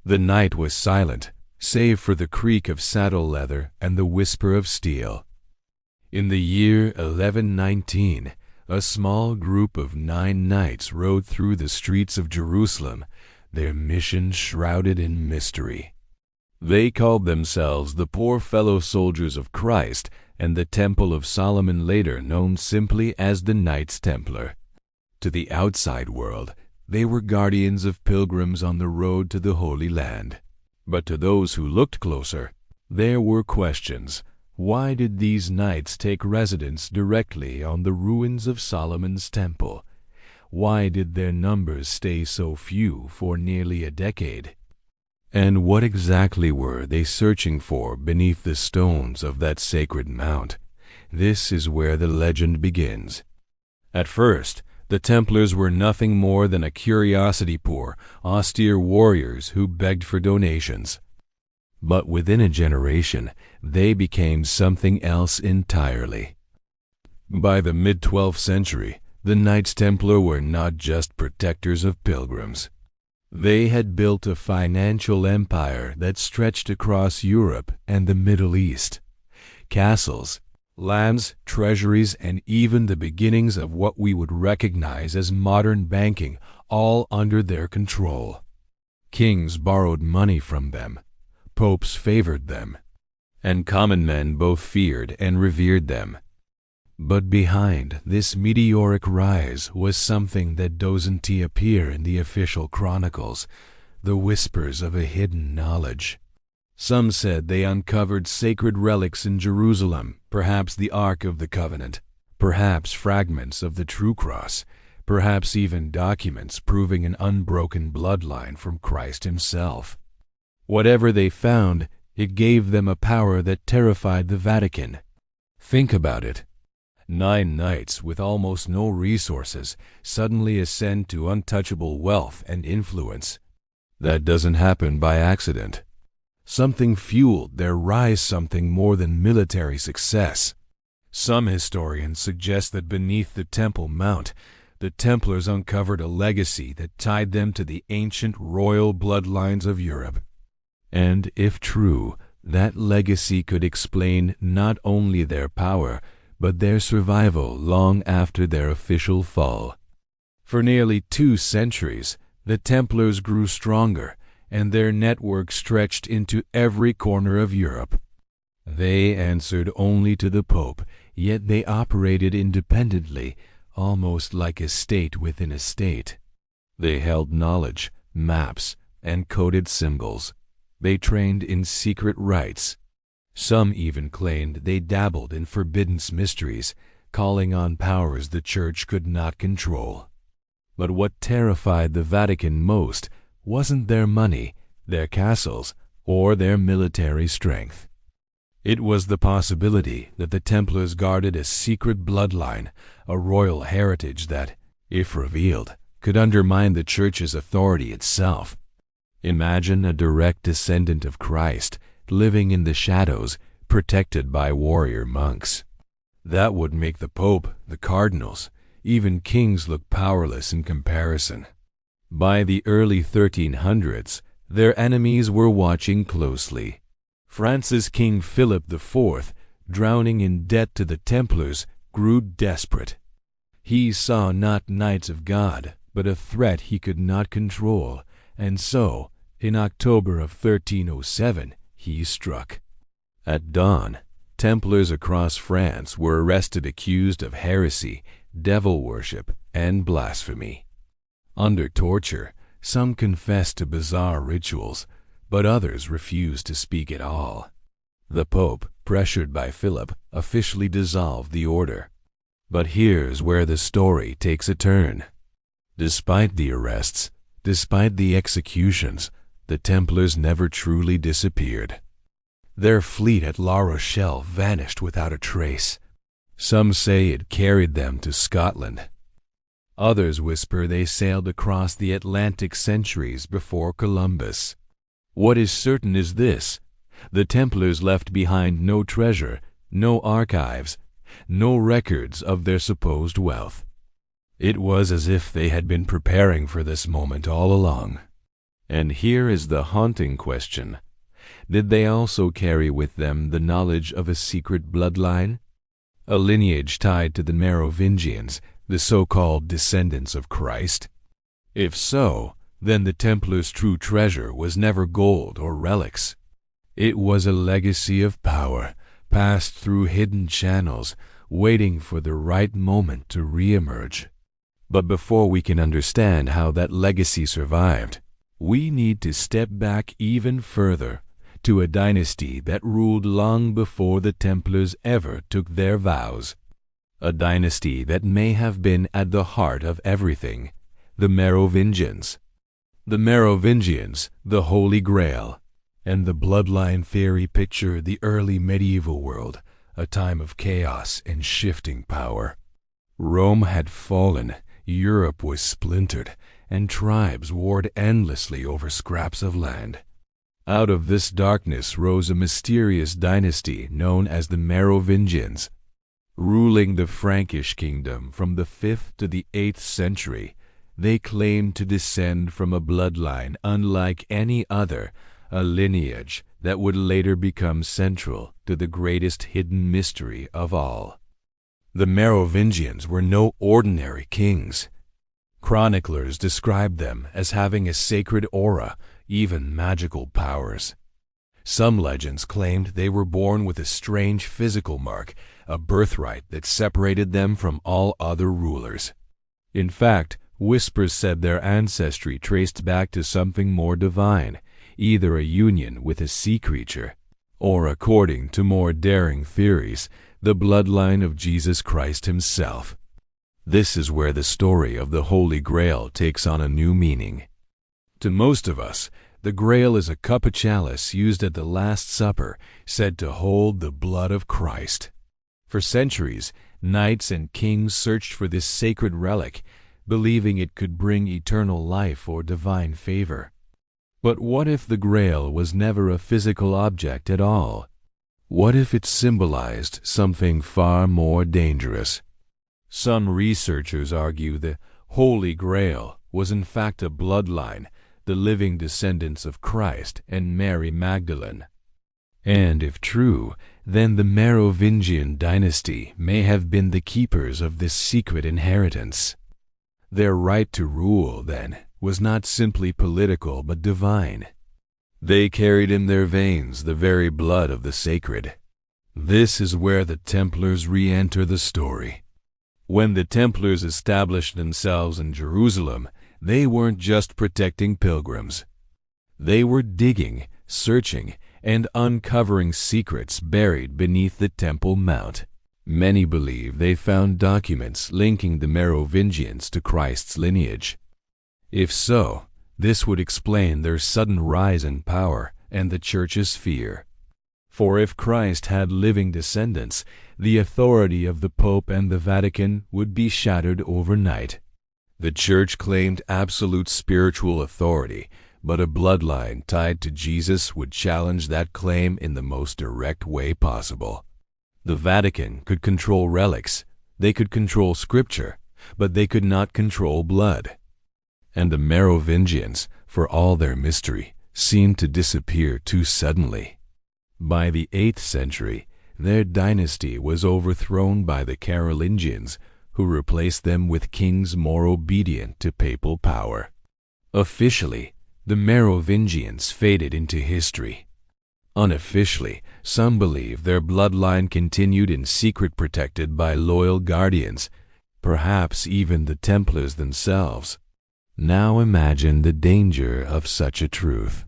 The night was silent, save for the creak of saddle leather and the whisper of steel. In the year 1119, a small group of 9 knights rode through the streets of Jerusalem, their mission shrouded in mystery. They called themselves the Poor Fellow Soldiers of Christ and the Temple of Solomon, later known simply as the Knights Templar. To the outside world, they were guardians of pilgrims on the road to the Holy Land. But to those who looked closer, there were questions. Why did these knights take residence directly on the ruins of Solomon's temple? Why did their numbers stay so few for nearly a decade? And what exactly were they searching for beneath the stones of that sacred mount? This is where the legend begins. At first, the Templars were nothing more than a curiosity-poor, austere warriors who begged for donations. But within a generation, they became something else entirely. By the mid-12th century, the Knights Templar were not just protectors of pilgrims. They had built a financial empire that stretched across Europe and the Middle East. Castles, lands, treasuries, and even the beginnings of what we would recognize as modern banking, all under their control. Kings borrowed money from them. Popes favored them. And common men both feared and revered them. But behind this meteoric rise was something that doesn't appear in the official chronicles, the whispers of a hidden knowledge. Some said they uncovered sacred relics in Jerusalem, perhaps the Ark of the Covenant, perhaps fragments of the True Cross, perhaps even documents proving an unbroken bloodline from Christ himself. Whatever they found, it gave them a power that terrified the Vatican. Think about it. 9 knights with almost no resources suddenly ascend to untouchable wealth and influence. That doesn't happen by accident. Something fueled their rise, something more than military success. Some historians suggest that beneath the Temple Mount, the Templars uncovered a legacy that tied them to the ancient royal bloodlines of Europe. And if true, that legacy could explain not only their power, but their survival long after their official fall. For nearly 2 centuries, the Templars grew stronger, and their network stretched into every corner of Europe. They answered only to the Pope, yet they operated independently, almost like a state within a state. They held knowledge, maps, and coded symbols. They trained in secret rites. Some even claimed they dabbled in forbidden mysteries, calling on powers the Church could not control. But what terrified the Vatican most wasn't their money, their castles, or their military strength. It was the possibility that the Templars guarded a secret bloodline, a royal heritage that, if revealed, could undermine the Church's authority itself. Imagine a direct descendant of Christ living in the shadows, protected by warrior monks. That would make the Pope, the cardinals, even kings look powerless in comparison. By the early 1300s, their enemies were watching closely. France's King Philip IV, drowning in debt to the Templars, grew desperate. He saw not Knights of God, but a threat he could not control, and so, in October of 1307, he struck. At dawn, Templars across France were arrested accused of heresy, devil worship, and blasphemy. Under torture, some confessed to bizarre rituals, but others refused to speak at all. The Pope, pressured by Philip, officially dissolved the order. But here's where the story takes a turn. Despite the arrests, despite the executions, the Templars never truly disappeared. Their fleet at La Rochelle vanished without a trace. Some say it carried them to Scotland. Others whisper they sailed across the Atlantic centuries before Columbus. What is certain is this: the Templars left behind no treasure, no archives, no records of their supposed wealth. It was as if they had been preparing for this moment all along. And here is the haunting question. Did they also carry with them the knowledge of a secret bloodline? A lineage tied to the Merovingians, the so-called descendants of Christ? If so, then the Templars' true treasure was never gold or relics. It was a legacy of power, passed through hidden channels, waiting for the right moment to re-emerge. But before we can understand how that legacy survived, we need to step back even further to a dynasty that ruled long before the Templars ever took their vows. A dynasty that may have been at the heart of everything, the Merovingians. The Merovingians, the Holy Grail, and the bloodline theory picture the early medieval world, a time of chaos and shifting power. Rome had fallen, Europe was splintered, and tribes warred endlessly over scraps of land. Out of this darkness rose a mysterious dynasty known as the Merovingians. Ruling the Frankish kingdom from the 5th to the 8th century, they claimed to descend from a bloodline unlike any other, a lineage that would later become central to the greatest hidden mystery of all. The Merovingians were no ordinary kings. Chroniclers described them as having a sacred aura, even magical powers. Some legends claimed they were born with a strange physical mark, a birthright that separated them from all other rulers. In fact, whispers said their ancestry traced back to something more divine, either a union with a sea creature, or, according to more daring theories, the bloodline of Jesus Christ himself. This is where the story of the Holy Grail takes on a new meaning. To most of us, the Grail is a cup of chalice used at the Last Supper, said to hold the blood of Christ. For centuries, knights and kings searched for this sacred relic, believing it could bring eternal life or divine favor. But what if the Grail was never a physical object at all? What if it symbolized something far more dangerous? Some researchers argue the Holy Grail was in fact a bloodline, the living descendants of Christ and Mary Magdalene. And if true, then the Merovingian dynasty may have been the keepers of this secret inheritance. Their right to rule, then, was not simply political but divine. They carried in their veins the very blood of the sacred. This is where the Templars re-enter the story. When the Templars established themselves in Jerusalem, they weren't just protecting pilgrims. They were digging, searching, and uncovering secrets buried beneath the Temple Mount. Many believe they found documents linking the Merovingians to Christ's lineage. If so, this would explain their sudden rise in power and the Church's fear. For if Christ had living descendants, the authority of the Pope and the Vatican would be shattered overnight. The Church claimed absolute spiritual authority, but a bloodline tied to Jesus would challenge that claim in the most direct way possible. The Vatican could control relics, they could control scripture, but they could not control blood. And the Merovingians, for all their mystery, seemed to disappear too suddenly. By the 8th century, their dynasty was overthrown by the Carolingians, who replaced them with kings more obedient to papal power. Officially, the Merovingians faded into history. Unofficially, some believe their bloodline continued in secret, protected by loyal guardians, perhaps even the Templars themselves. Now imagine the danger of such a truth.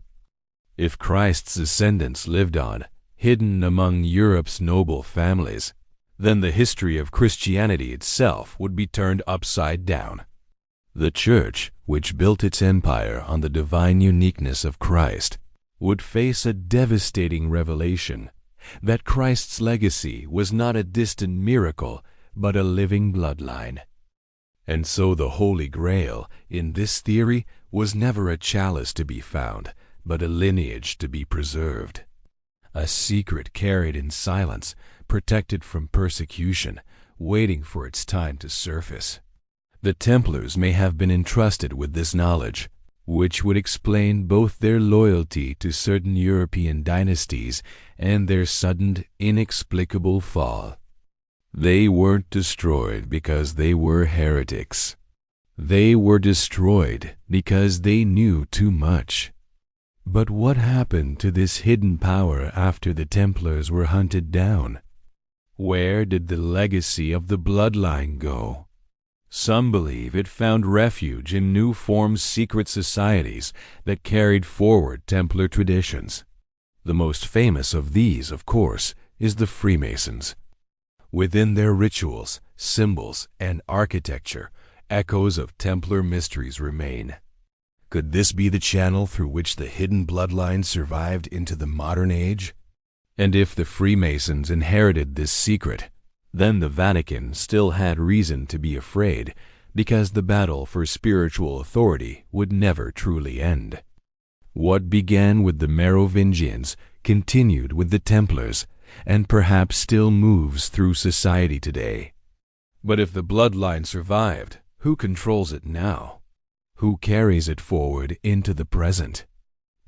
If Christ's descendants lived on, hidden among Europe's noble families, then the history of Christianity itself would be turned upside down. The Church, which built its empire on the divine uniqueness of Christ, would face a devastating revelation that Christ's legacy was not a distant miracle, but a living bloodline. And so the Holy Grail, in this theory, was never a chalice to be found, but a lineage to be preserved. A secret carried in silence, protected from persecution, waiting for its time to surface. The Templars may have been entrusted with this knowledge, which would explain both their loyalty to certain European dynasties and their sudden, inexplicable fall. They weren't destroyed because they were heretics. They were destroyed because they knew too much. But what happened to this hidden power after the Templars were hunted down? Where did the legacy of the bloodline go? Some believe it found refuge in new-formed secret societies that carried forward Templar traditions. The most famous of these, of course, is the Freemasons. Within their rituals, symbols, and architecture, echoes of Templar mysteries remain. Could this be the channel through which the hidden bloodline survived into the modern age? And if the Freemasons inherited this secret, then the Vatican still had reason to be afraid, because the battle for spiritual authority would never truly end. What began with the Merovingians continued with the Templars, and perhaps still moves through society today. But if the bloodline survived, who controls it now? Who carries it forward into the present?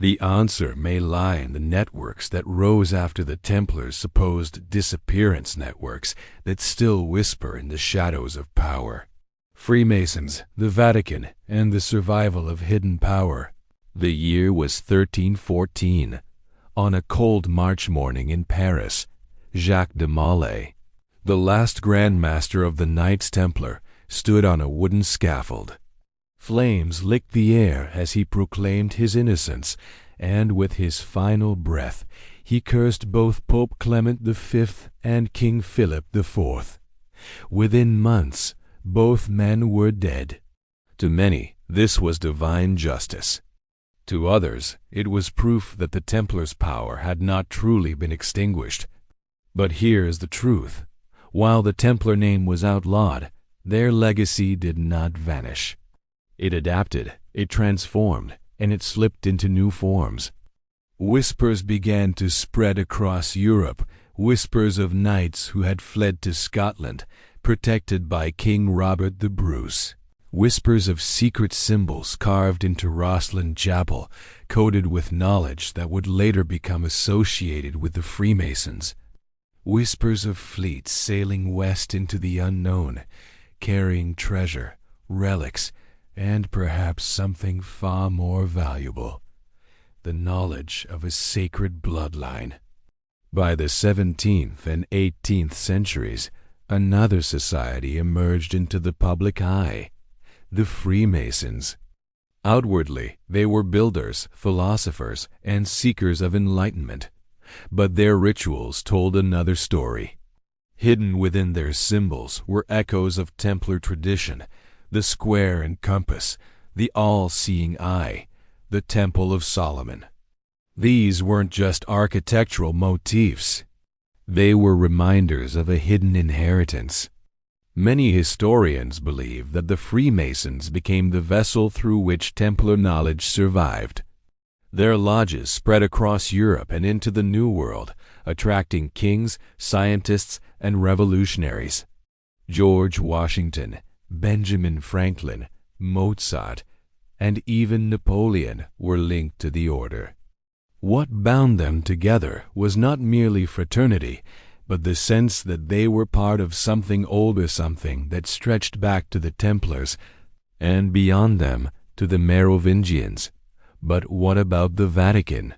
The answer may lie in the networks that rose after the Templars' supposed disappearance, networks that still whisper in the shadows of power. Freemasons, the Vatican, and the survival of hidden power. The year was 1314. On a cold March morning in Paris, Jacques de Molay, the last Grand Master of the Knights Templar, stood on a wooden scaffold. Flames licked the air as he proclaimed his innocence, and with his final breath he cursed both Pope Clement V and King Philip IV. Within months, both men were dead. To many, this was divine justice. To others, it was proof that the Templars' power had not truly been extinguished. But here is the truth. While the Templar name was outlawed, their legacy did not vanish. It adapted, it transformed, and it slipped into new forms. Whispers began to spread across Europe, whispers of knights who had fled to Scotland, protected by King Robert the Bruce. Whispers of secret symbols carved into Rosslyn Chapel, coded with knowledge that would later become associated with the Freemasons. Whispers of fleets sailing west into the unknown, carrying treasure, relics, and perhaps something far more valuable, the knowledge of a sacred bloodline. By the 17th and 18th centuries, another society emerged into the public eye, the Freemasons. Outwardly, they were builders, philosophers, and seekers of enlightenment, but their rituals told another story. Hidden within their symbols were echoes of Templar tradition, the square and compass, the all-seeing eye, the Temple of Solomon. These weren't just architectural motifs. They were reminders of a hidden inheritance. Many historians believe that the Freemasons became the vessel through which Templar knowledge survived. Their lodges spread across Europe and into the New World, attracting kings, scientists, and revolutionaries. George Washington, Benjamin Franklin, Mozart, and even Napoleon were linked to the order. What bound them together was not merely fraternity, but the sense that they were part of something older, something that stretched back to the Templars, and beyond them to the Merovingians. But what about the Vatican?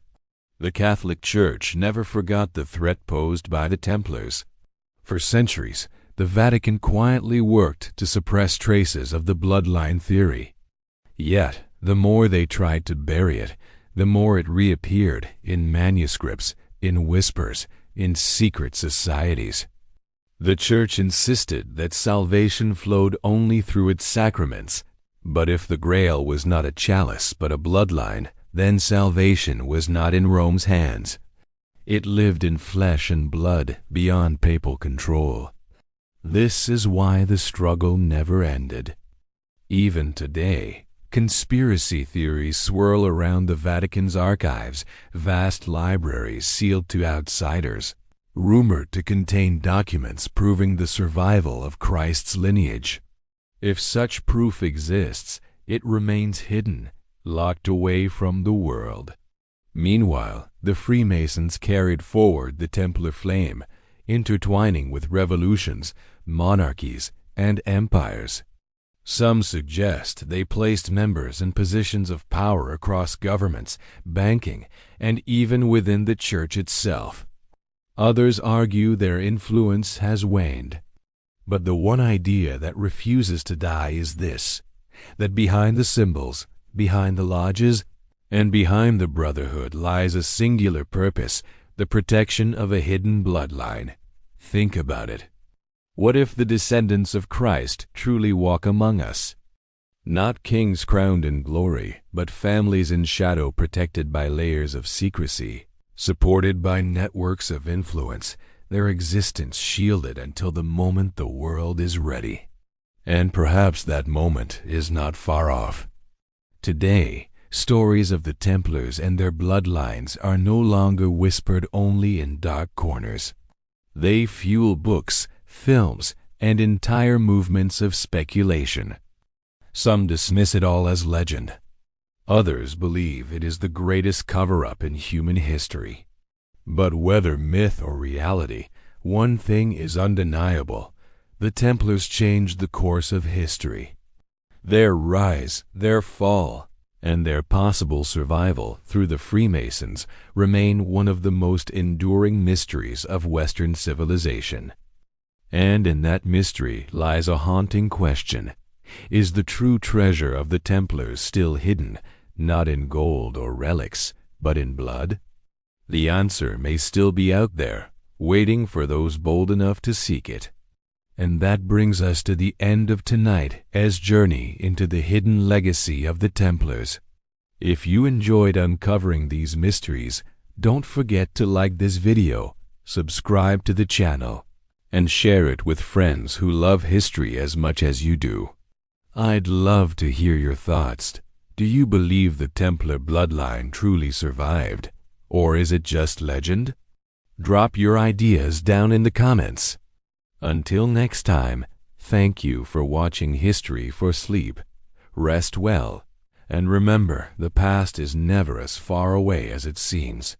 The Catholic Church never forgot the threat posed by the Templars. For centuries, the Vatican quietly worked to suppress traces of the bloodline theory. Yet, the more they tried to bury it, the more it reappeared in manuscripts, in whispers, in secret societies. The Church insisted that salvation flowed only through its sacraments, but if the Grail was not a chalice but a bloodline, then salvation was not in Rome's hands. It lived in flesh and blood beyond papal control. This is why the struggle never ended. Even today, conspiracy theories swirl around the Vatican's archives, vast libraries sealed to outsiders, rumored to contain documents proving the survival of Christ's lineage. If such proof exists, it remains hidden, locked away from the world. Meanwhile, the Freemasons carried forward the Templar flame, intertwining with revolutions, monarchies, and empires. Some suggest they placed members in positions of power across governments, banking, and even within the church itself. Others argue their influence has waned. But the one idea that refuses to die is this, that behind the symbols, behind the lodges, and behind the brotherhood lies a singular purpose, the protection of a hidden bloodline. Think about it. What if the descendants of Christ truly walk among us? Not kings crowned in glory, but families in shadow protected by layers of secrecy, supported by networks of influence, their existence shielded until the moment the world is ready. And perhaps that moment is not far off. Today, stories of the Templars and their bloodlines are no longer whispered only in dark corners. They fuel books, films, and entire movements of speculation. Some dismiss it all as legend. Others believe it is the greatest cover-up in human history. But whether myth or reality, one thing is undeniable. The Templars changed the course of history. Their rise, their fall, and their possible survival through the Freemasons remain one of the most enduring mysteries of Western civilization. And in that mystery lies a haunting question. Is the true treasure of the Templars still hidden, not in gold or relics, but in blood? The answer may still be out there, waiting for those bold enough to seek it. And that brings us to the end of tonight's journey into the hidden legacy of the Templars. If you enjoyed uncovering these mysteries, don't forget to like this video, subscribe to the channel, and share it with friends who love history as much as you do. I'd love to hear your thoughts. Do you believe the Templar bloodline truly survived? Or is it just legend? Drop your ideas down in the comments. Until next time, thank you for watching History for Sleep. Rest well, and remember, the past is never as far away as it seems.